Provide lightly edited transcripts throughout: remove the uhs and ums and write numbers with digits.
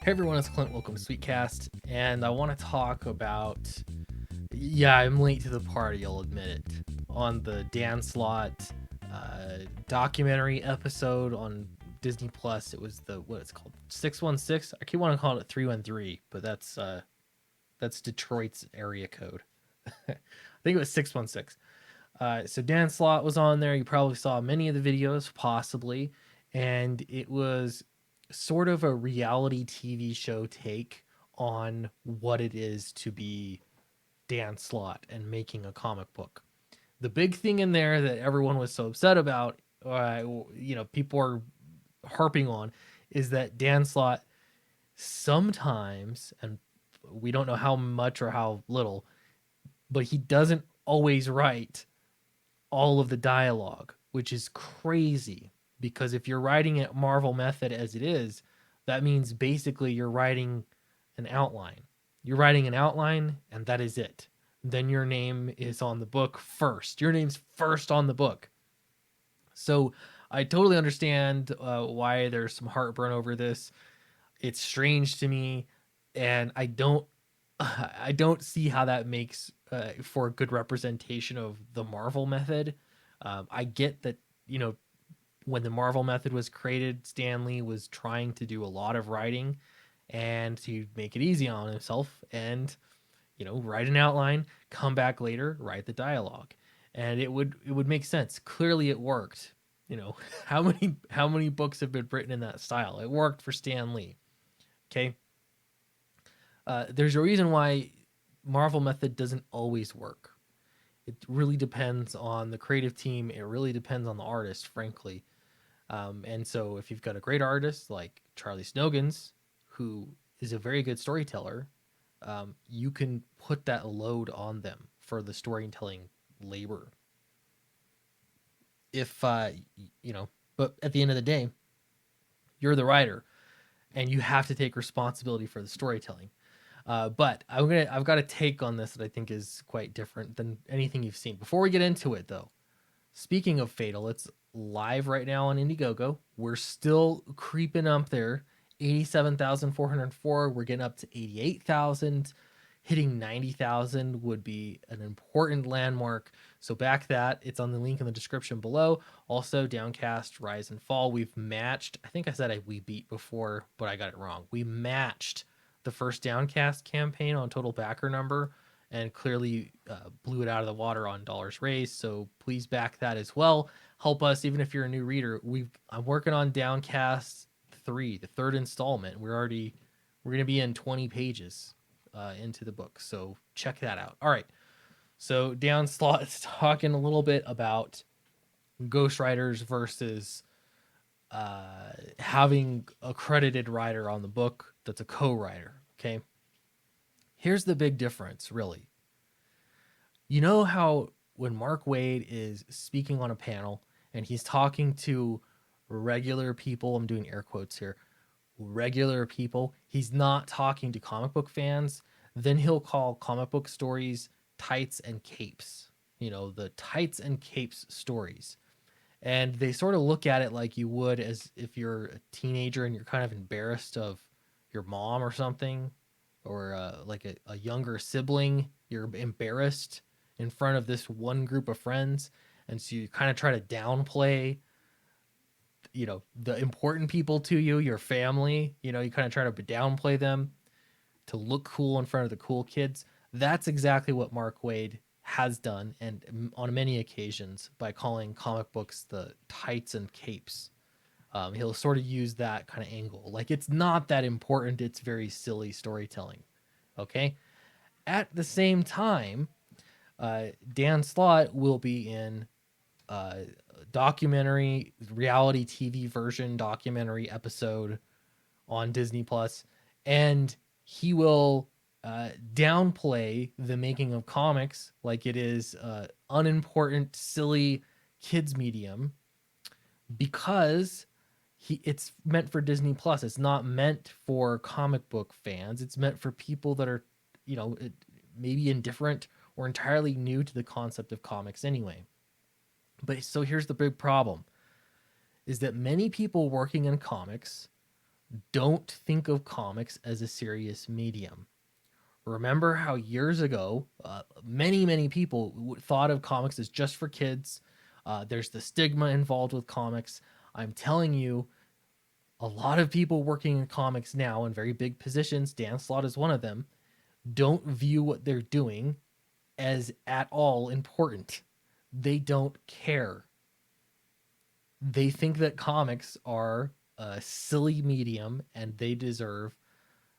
Hey everyone, it's Clint. Welcome to Sweetcast, and I want to talk about. Yeah, I'm late to the party. I'll admit it. On the Dan Slott documentary episode on Disney Plus, it was the what it's called 616. I keep wanting to call it 313, but that's Detroit's area code. I think it was 616. So Dan Slott was on there. You probably saw many of the videos, possibly, and it was sort of a reality TV show take on what it is to be Dan Slott and making a comic book. The big thing in there that everyone was so upset about, people are harping on, is that Dan Slott sometimes, and we don't know how much or how little, but he doesn't always write all of the dialogue, which is crazy because if you're writing it Marvel method as it is, that means basically you're writing an outline. You're writing an outline and that is it. Then your name is on the book first. Your name's first on the book. So I totally understand why there's some heartburn over this. It's strange to me, and I don't see how that makes for a good representation of the Marvel method. I get that, when the Marvel method was created, Stan Lee was trying to do a lot of writing and to make it easy on himself and, write an outline, come back later, write the dialogue. And it would make sense. Clearly it worked. How many books have been written in that style? It worked for Stan Lee. Okay. There's a reason why Marvel method doesn't always work. It really depends on the creative team. It really depends on the artist, frankly. And so if you've got a great artist like Charlie Snogans, who is a very good storyteller, you can put that load on them for the storytelling labor. If, but at the end of the day, you're the writer and you have to take responsibility for the storytelling. But I've got a take on this that I think is quite different than anything you've seen. Before we get into it, though, speaking of Fatal, it's live right now on Indiegogo. We're still creeping up there. 87,404. We're getting up to 88,000. Hitting 90,000 would be an important landmark. So back that. It's on the link in the description below. Also, Downcast, Rise and Fall. We've matched. I think I said we beat before, but I got it wrong. We matched the first Downcast campaign on total backer number and clearly blew it out of the water on dollars raised. So please back that as well. Help us, even if you're a new reader. I'm working on Downcast 3, the third installment. We're going to be in 20 pages into the book. So check that out. All right. So Dan Slott is talking a little bit about ghostwriters versus having a credited writer on the book that's a co-writer. Okay. Here's the big difference, really. You know how when Mark Waid is speaking on a panel and he's talking to regular people, I'm doing air quotes here, regular people, he's not talking to comic book fans. Then he'll call comic book stories tights and capes, the tights and capes stories. And they sort of look at it like you would as if you're a teenager and you're kind of embarrassed of your mom or something, or like a younger sibling. You're embarrassed in front of this one group of friends. And so you kind of try to downplay, the important people to you, your family, you kind of try to downplay them to look cool in front of the cool kids. That's exactly what Mark Waid has done, and on many occasions, by calling comic books the tights and capes. He'll sort of use that kind of angle. Like, it's not that important. It's very silly storytelling. Okay. At the same time, Dan Slott will be in documentary, reality TV version documentary episode on Disney Plus, and he will downplay the making of comics like it is unimportant, silly kids medium because it's meant for Disney Plus. It's not meant for comic book fans. It's meant for people that are, maybe indifferent or entirely new to the concept of comics anyway. But so here's the big problem is that many people working in comics Don't think of comics as a serious medium. Remember how years ago, many people thought of comics as just for kids. There's the stigma involved with comics. I'm telling you, a lot of people working in comics now in very big positions, Dan Slott is one of them, don't view what they're doing as at all important. They don't care. They think that comics are a silly medium and they deserve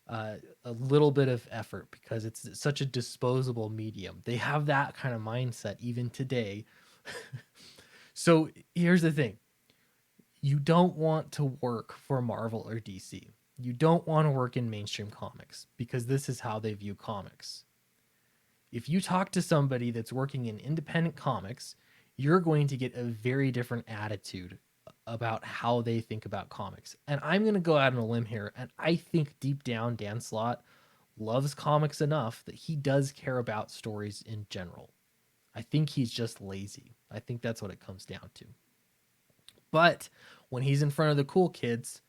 a little bit of effort because it's such a disposable medium. They have that kind of mindset even today. So here's the thing, you don't want to work for Marvel or DC. You don't want to work in mainstream comics because this is how they view comics. If you talk to somebody that's working in independent comics, you're going to get a very different attitude about how they think about comics. And I'm going to go out on a limb here, and I think deep down Dan Slott loves comics enough that he does care about stories in general. I think he's just lazy. I think that's what it comes down to. But when he's in front of the cool kids,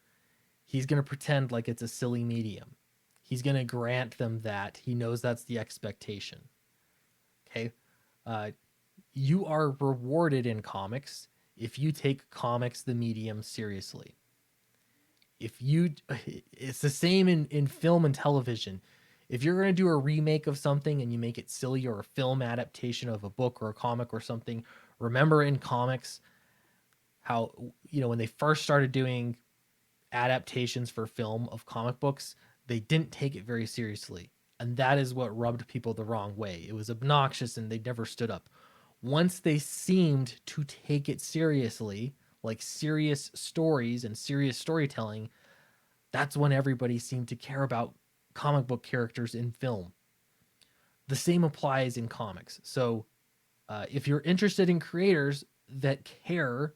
he's going to pretend like it's a silly medium. He's going to grant them that. He knows that's the expectation. Okay. Uh, you are rewarded in comics if you take comics, the medium, seriously. If you, it's the same in film and television. If you're going to do a remake of something and you make it silly, or a film adaptation of a book or a comic or something, remember in comics how, when they first started doing adaptations for film of comic books, they didn't take it very seriously. And that is what rubbed people the wrong way. It was obnoxious and they never stood up. Once they seemed to take it seriously, like serious stories and serious storytelling, that's when everybody seemed to care about comic book characters in film. The same applies in comics. So if you're interested in creators that care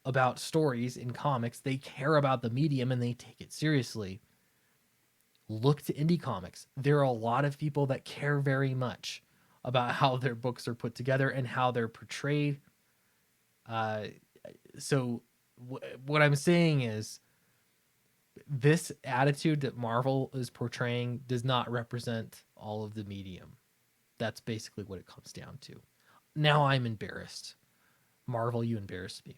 about stories in comics, they care about the medium and they take it seriously, look to indie comics. There are a lot of people that care very much about how their books are put together and how they're portrayed. Uh, what I'm saying is, this attitude that Marvel is portraying does not represent all of the medium. That's basically what it comes down to. Now I'm embarrassed. Marvel, you embarrassed me.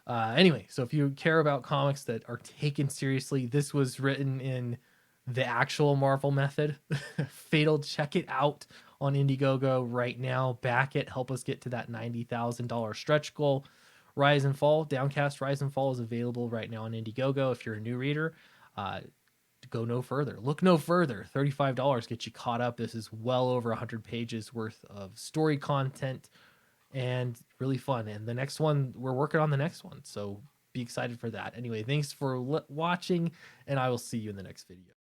Anyway, so if you care about comics that are taken seriously, this was written in the actual Marvel method. Fatal, check it out on Indiegogo right now. Back it, help us get to that $90,000 stretch goal. Rise and Fall, Downcast Rise and Fall is available right now on Indiegogo. If you're a new reader, go no further. Look no further. $35 gets you caught up. This is well over 100 pages worth of story content and really fun. And the next one, we're working on the next one. So be excited for that. Anyway, thanks for watching, and I will see you in the next video.